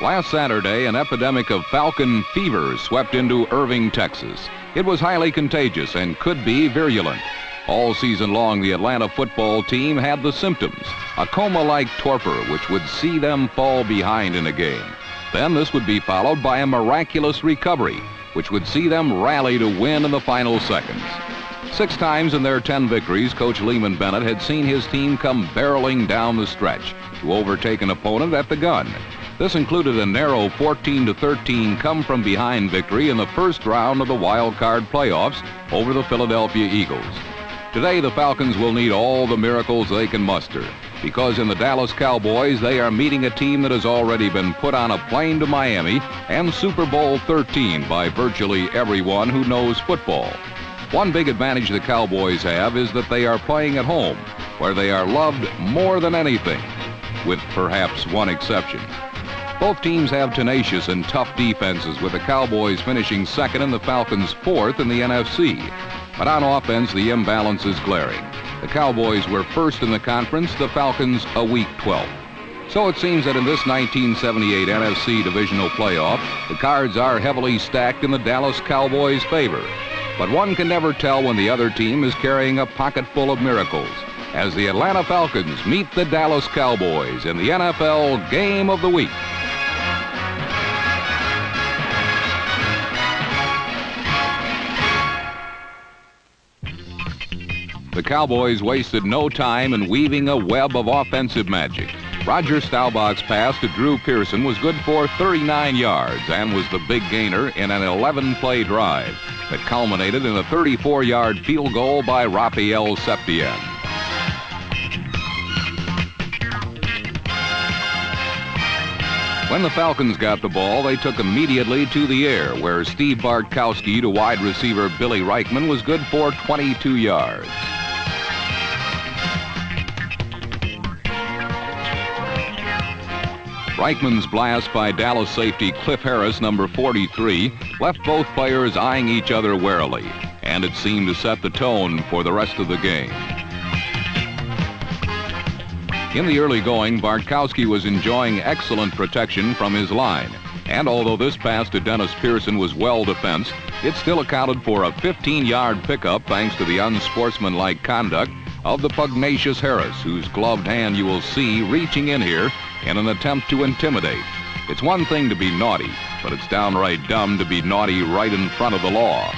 Last Saturday, an epidemic of Falcon fever swept into Irving, Texas. It was highly contagious and could be virulent. All season long, the Atlanta football team had the symptoms, a coma-like torpor which would see them fall behind in a game. Then this would be followed by a miraculous recovery, which would see them rally to win in the final seconds. 6 times in their 10 victories, Coach Lehman Bennett had seen his team come barreling down the stretch to overtake an opponent at the gun. This included a narrow 14-13 come-from-behind victory in the first round of the wild card playoffs over the Philadelphia Eagles. Today, the Falcons will need all the miracles they can muster, because in the Dallas Cowboys, they are meeting a team that has already been put on a plane to Miami and Super Bowl 13 by virtually everyone who knows football. One big advantage the Cowboys have is that they are playing at home, where they are loved more than anything, with perhaps one exception. Both teams have tenacious and tough defenses, with the Cowboys finishing second and the Falcons fourth in the NFC. But on offense, the imbalance is glaring. The Cowboys were first in the conference, the Falcons a weak 12th. So it seems that in this 1978 NFC Divisional playoff, the cards are heavily stacked in the Dallas Cowboys' favor. But one can never tell when the other team is carrying a pocket full of miracles, as the Atlanta Falcons meet the Dallas Cowboys in the NFL Game of the Week. The Cowboys wasted no time in weaving a web of offensive magic. Roger Staubach's pass to Drew Pearson was good for 39 yards and was the big gainer in an 11-play drive that culminated in a 34-yard field goal by Rafael Septien. When the Falcons got the ball, they took immediately to the air, where Steve Bartkowski to wide receiver Billy Reichman was good for 22 yards. Reichman's blast by Dallas safety Cliff Harris, number 43, left both players eyeing each other warily, and it seemed to set the tone for the rest of the game. In the early going, Bartkowski was enjoying excellent protection from his line, and although this pass to Dennis Pearson was well defensed, it still accounted for a 15-yard pickup thanks to the unsportsmanlike conduct of the pugnacious Harris, whose gloved hand you will see reaching in here in an attempt to intimidate. It's one thing to be naughty, but it's downright dumb to be naughty right in front of the law.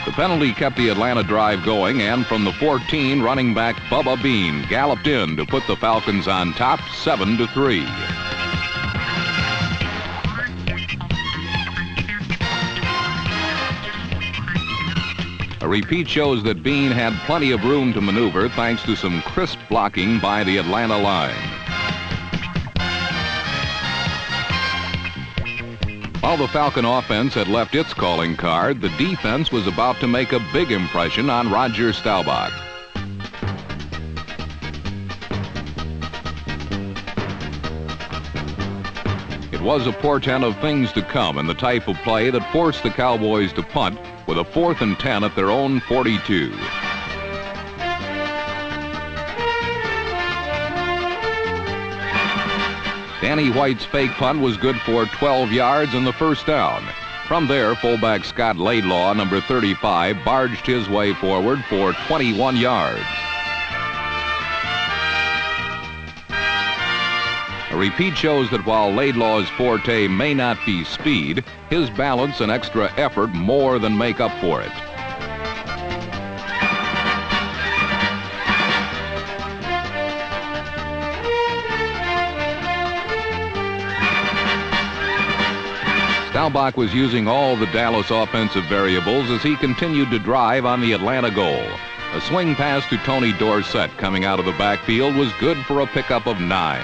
The penalty kept the Atlanta drive going, and from the 14, running back Bubba Bean galloped in to put the Falcons on top 7-3. A repeat shows that Bean had plenty of room to maneuver thanks to some crisp blocking by the Atlanta line. While the Falcon offense had left its calling card, the defense was about to make a big impression on Roger Staubach. It was a portent of things to come and the type of play that forced the Cowboys to punt with a 4th and 10 at their own 42. Danny White's fake punt was good for 12 yards and the first down. From there, fullback Scott Laidlaw, number 35, barged his way forward for 21 yards. A repeat shows that while Laidlaw's forte may not be speed, his balance and extra effort more than make up for it. Staubach was using all the Dallas offensive variables as he continued to drive on the Atlanta goal. A swing pass to Tony Dorsett coming out of the backfield was good for a pickup of 9.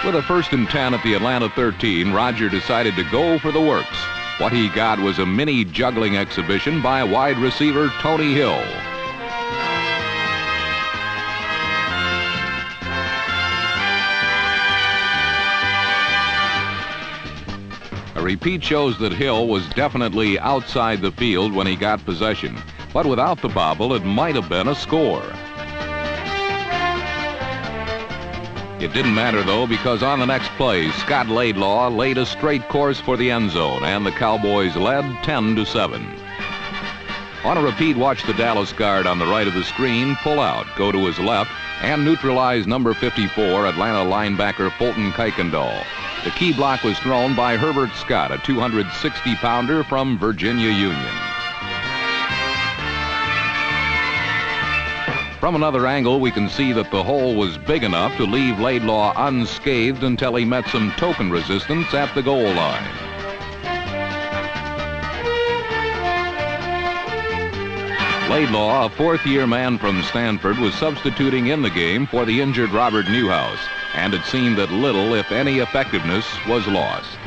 With a 1st and 10 at the Atlanta 13, Roger decided to go for the works. What he got was a mini juggling exhibition by wide receiver Tony Hill. A repeat shows that Hill was definitely outside the field when he got possession, but without the bobble, it might have been a score. It didn't matter, though, because on the next play, Scott Laidlaw laid a straight course for the end zone, and the Cowboys led 10-7. On a repeat, watch the Dallas guard on the right of the screen pull out, go to his left, and neutralize number 54, Atlanta linebacker Fulton Kuykendall. The key block was thrown by Herbert Scott, a 260-pounder from Virginia Union. From another angle, we can see that the hole was big enough to leave Laidlaw unscathed until he met some token resistance at the goal line. Laidlaw, a fourth-year man from Stanford, was substituting in the game for the injured Robert Newhouse, and it seemed that little, if any, effectiveness was lost.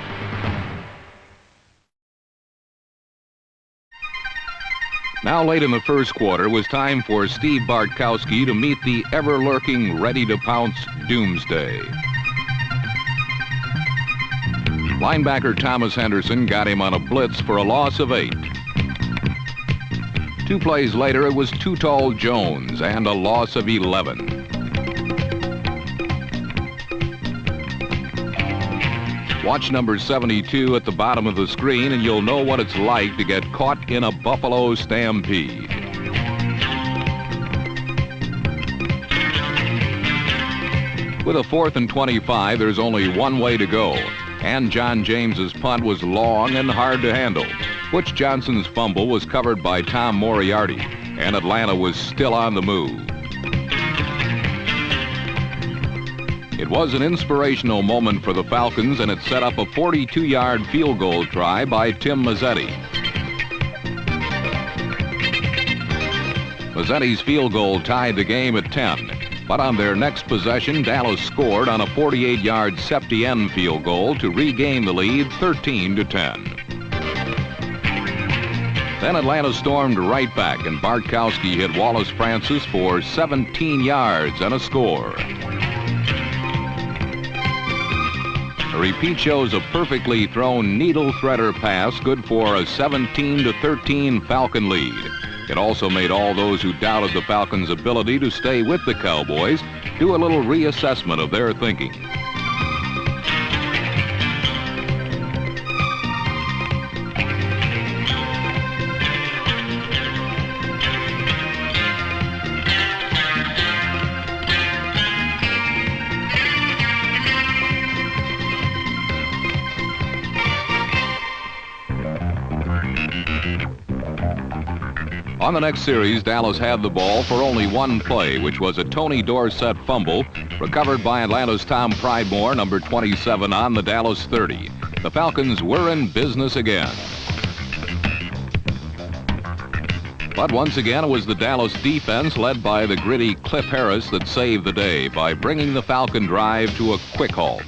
Now, late in the first quarter, was time for Steve Bartkowski to meet the ever-lurking, ready-to-pounce Doomsday. Linebacker Thomas Henderson got him on a blitz for a loss of 8. 2 plays later, it was Too Tall Jones and a loss of 11. Watch number 72 at the bottom of the screen, and you'll know what it's like to get caught in a Buffalo stampede. With a 4th and 25, there's only one way to go, and John James's punt was long and hard to handle. Butch Johnson's fumble was covered by Tom Moriarty, and Atlanta was still on the move. It was an inspirational moment for the Falcons, and it set up a 42-yard field goal try by Tim Mazzetti. Mazzetti's field goal tied the game at 10, but on their next possession, Dallas scored on a 48-yard Septien field goal to regain the lead 13-10. Then Atlanta stormed right back, and Bartkowski hit Wallace Francis for 17 yards and a score. A repeat shows a perfectly thrown needle threader pass, good for a 17-13 Falcon lead. It also made all those who doubted the Falcons' ability to stay with the Cowboys do a little reassessment of their thinking. On the next series, Dallas had the ball for only one play, which was a Tony Dorsett fumble, recovered by Atlanta's Tom Pridemore, number 27, on the Dallas 30. The Falcons were in business again. But once again, it was the Dallas defense, led by the gritty Cliff Harris, that saved the day by bringing the Falcon drive to a quick halt.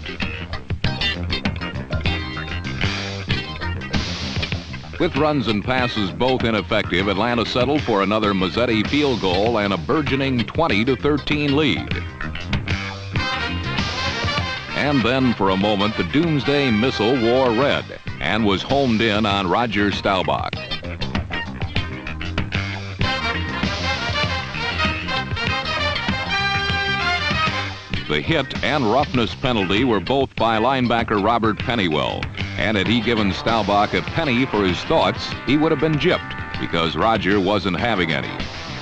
With runs and passes both ineffective, Atlanta settled for another Mazzetti field goal and a burgeoning 20-13 lead. And then for a moment, the Doomsday Missile wore red and was homed in on Roger Staubach. The hit and roughness penalty were both by linebacker Robert Pennywell. And had he given Staubach a penny for his thoughts, he would have been gypped, because Roger wasn't having any.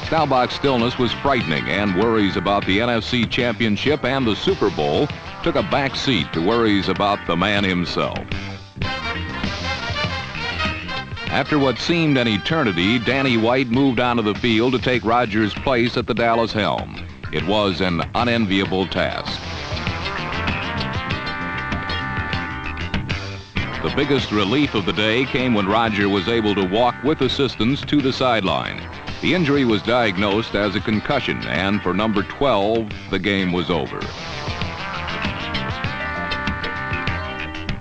Staubach's stillness was frightening, and worries about the NFC Championship and the Super Bowl took a back seat to worries about the man himself. After what seemed an eternity, Danny White moved onto the field to take Roger's place at the Dallas helm. It was an unenviable task. The biggest relief of the day came when Roger was able to walk with assistance to the sideline. The injury was diagnosed as a concussion, and for number 12, the game was over.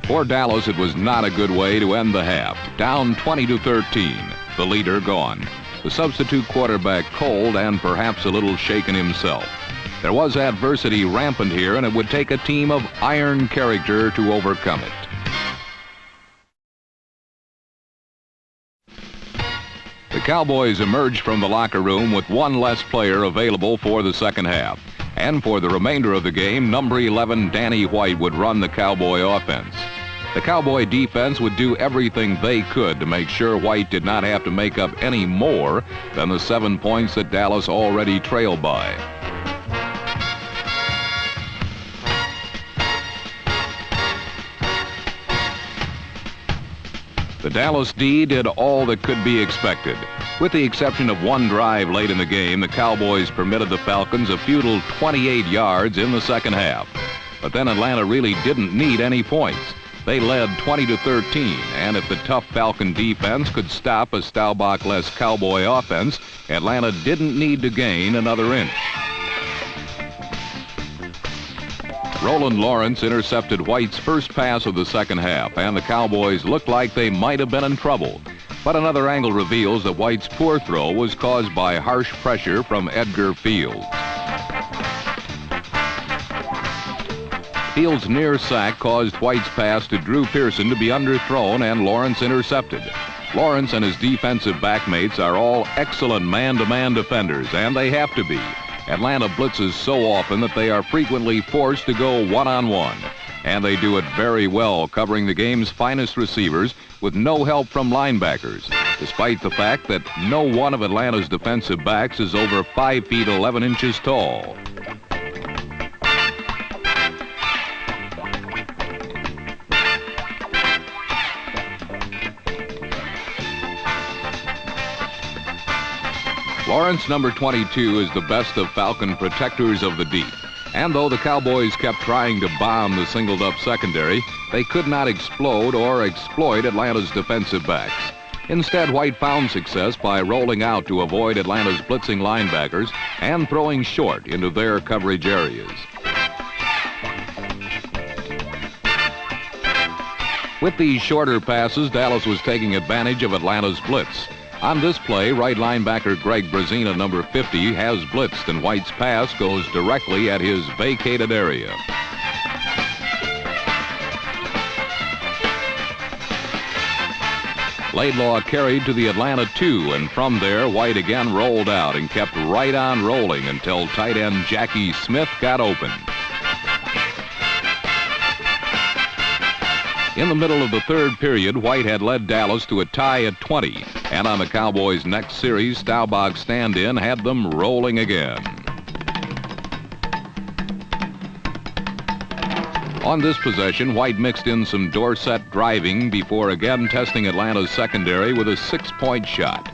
For Dallas, it was not a good way to end the half. down 20-13, the leader gone. The substitute quarterback cold and perhaps a little shaken himself. There was adversity rampant here, and it would take a team of iron character to overcome it. The Cowboys emerged from the locker room with one less player available for the second half. And for the remainder of the game, number 11 Danny White would run the Cowboy offense. The Cowboy defense would do everything they could to make sure White did not have to make up any more than the 7 points that Dallas already trailed by. The Dallas D did all that could be expected. With the exception of one drive late in the game, the Cowboys permitted the Falcons a futile 28 yards in the second half. But then Atlanta really didn't need any points. They led 20-13, and if the tough Falcon defense could stop a Staubach-less Cowboy offense, Atlanta didn't need to gain another inch. Roland Lawrence intercepted White's first pass of the second half, and the Cowboys looked like they might have been in trouble. But another angle reveals that White's poor throw was caused by harsh pressure from Edgar Fields. Fields' near sack caused White's pass to Drew Pearson to be underthrown, and Lawrence intercepted. Lawrence and his defensive backmates are all excellent man-to-man defenders, and they have to be. Atlanta blitzes so often that they are frequently forced to go one-on-one. And they do it very well, covering the game's finest receivers with no help from linebackers, despite the fact that no one of Atlanta's defensive backs is over 5 feet 11 inches tall. Lawrence, number 22, is the best of Falcon protectors of the deep. And though the Cowboys kept trying to bomb the singled-up secondary, they could not explode or exploit Atlanta's defensive backs. Instead, White found success by rolling out to avoid Atlanta's blitzing linebackers and throwing short into their coverage areas. With these shorter passes, Dallas was taking advantage of Atlanta's blitz. On this play, right linebacker Greg Brazina, number 50, has blitzed, and White's pass goes directly at his vacated area. Laidlaw carried to the Atlanta 2, and from there, White again rolled out and kept right on rolling until tight end Jackie Smith got open. In the middle of the third period, White had led Dallas to a tie at 20. And on the Cowboys' next series, Staubach's stand-in had them rolling again. On this possession, White mixed in some Dorsett driving before again testing Atlanta's secondary with a 6-point shot.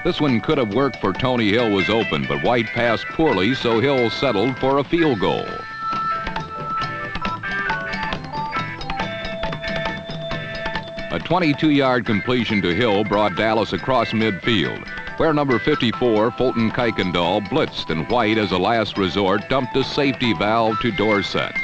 This one could have worked for Tony Hill was open, but White passed poorly, so Hill settled for a field goal. A 22-yard completion to Hill brought Dallas across midfield, where number 54, Fulton Kuykendall, blitzed, and White, as a last resort, dumped a safety valve to Dorsett.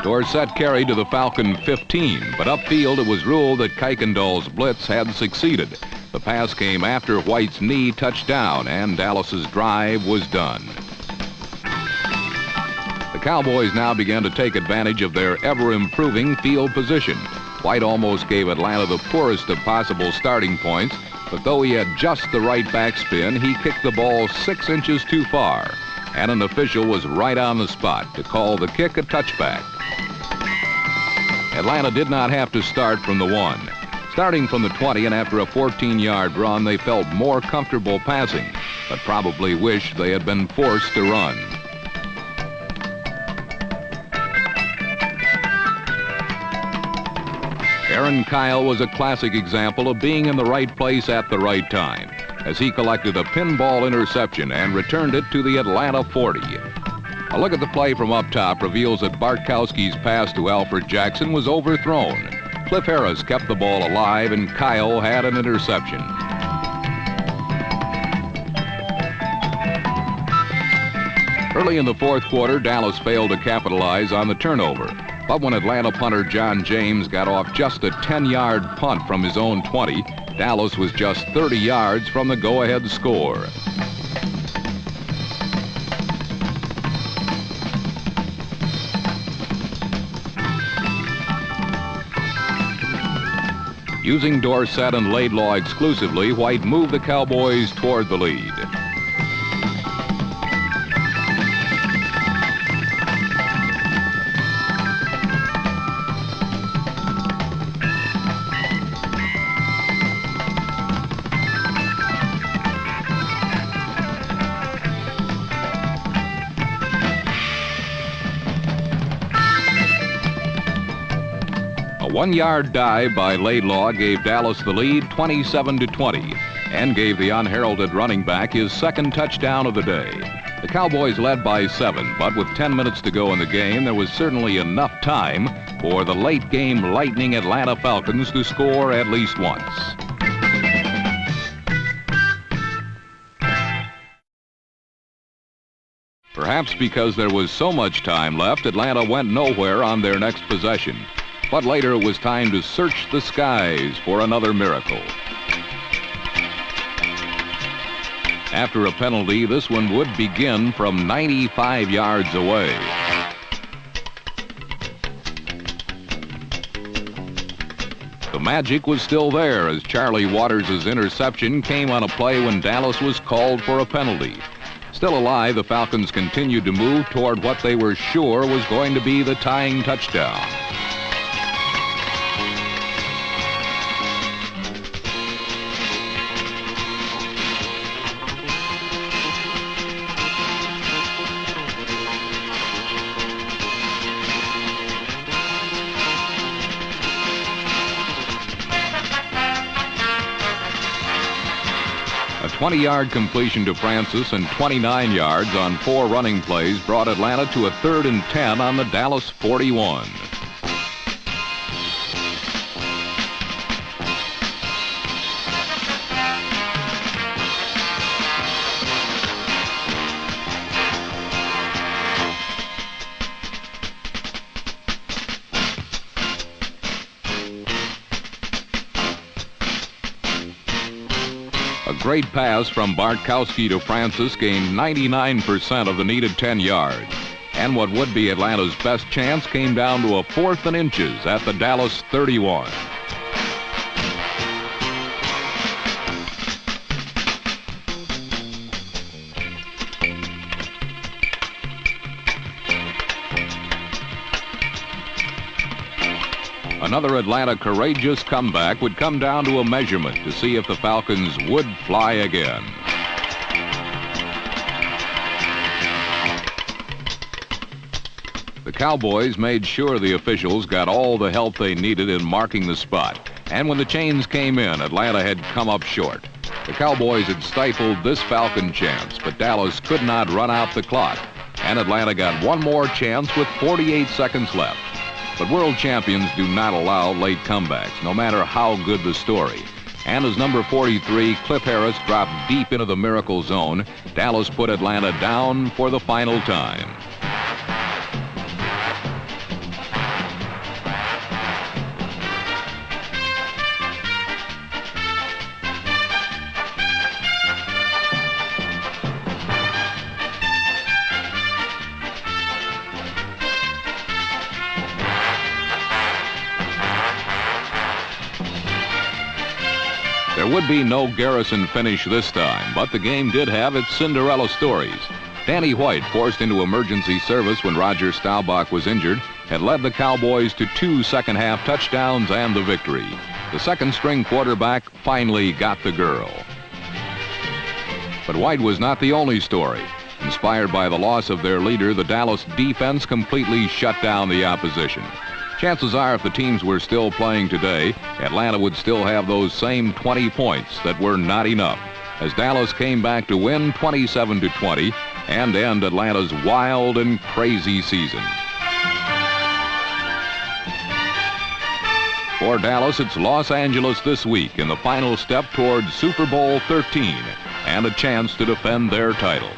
Dorsett carried to the Falcon 15, but upfield it was ruled that Kuykendall's blitz had succeeded. The pass came after White's knee touched down, and Dallas's drive was done. The Cowboys now began to take advantage of their ever-improving field position. White almost gave Atlanta the poorest of possible starting points, but though he had just the right backspin, he kicked the ball 6 inches too far, and an official was right on the spot to call the kick a touchback. Atlanta did not have to start from the 1. Starting from the 20 and after a 14-yard run, they felt more comfortable passing, but probably wished they had been forced to run. Aaron Kyle was a classic example of being in the right place at the right time, as he collected a pinball interception and returned it to the Atlanta 40. A look at the play from up top reveals that Bartkowski's pass to Alfred Jackson was overthrown. Cliff Harris kept the ball alive, and Kyle had an interception. Early in the fourth quarter, Dallas failed to capitalize on the turnover. But when Atlanta punter John James got off just a 10-yard punt from his own 20, Dallas was just 30 yards from the go-ahead score. Using Dorsett and Laidlaw exclusively, White moved the Cowboys toward the lead. A 1-yard dive by Laidlaw gave Dallas the lead 27-20 and gave the unheralded running back his second touchdown of the day. The Cowboys led by 7, but with 10 minutes to go in the game, there was certainly enough time for the late-game lightning Atlanta Falcons to score at least once. Perhaps because there was so much time left, Atlanta went nowhere on their next possession. But later it was time to search the skies for another miracle. After a penalty, this one would begin from 95 yards away. The magic was still there as Charlie Waters' interception came on a play when Dallas was called for a penalty. Still alive, the Falcons continued to move toward what they were sure was going to be the tying touchdown. A 20-yard completion to Francis and 29 yards on 4 running plays brought Atlanta to a 3rd and 10 on the Dallas 41. A great pass from Bartkowski to Francis gained 99% of the needed 10 yards. And what would be Atlanta's best chance came down to a 4th and inches at the Dallas 31. Another Atlanta courageous comeback would come down to a measurement to see if the Falcons would fly again. The Cowboys made sure the officials got all the help they needed in marking the spot. And when the chains came in, Atlanta had come up short. The Cowboys had stifled this Falcon chance, but Dallas could not run out the clock. And Atlanta got one more chance with 48 seconds left. But world champions do not allow late comebacks, no matter how good the story. And as number 43, Cliff Harris, dropped deep into the miracle zone, Dallas put Atlanta down for the final time. There would be no Garrison finish this time, but the game did have its Cinderella stories. Danny White, forced into emergency service when Roger Staubach was injured, had led the Cowboys to 2 second-half touchdowns and the victory. The second-string quarterback finally got the girl. But White was not the only story. Inspired by the loss of their leader, the Dallas defense completely shut down the opposition. Chances are if the teams were still playing today, Atlanta would still have those same 20 points that were not enough, as Dallas came back to win 27-20 and end Atlanta's wild and crazy season. For Dallas, it's Los Angeles this week in the final step towards Super Bowl 13 and a chance to defend their title.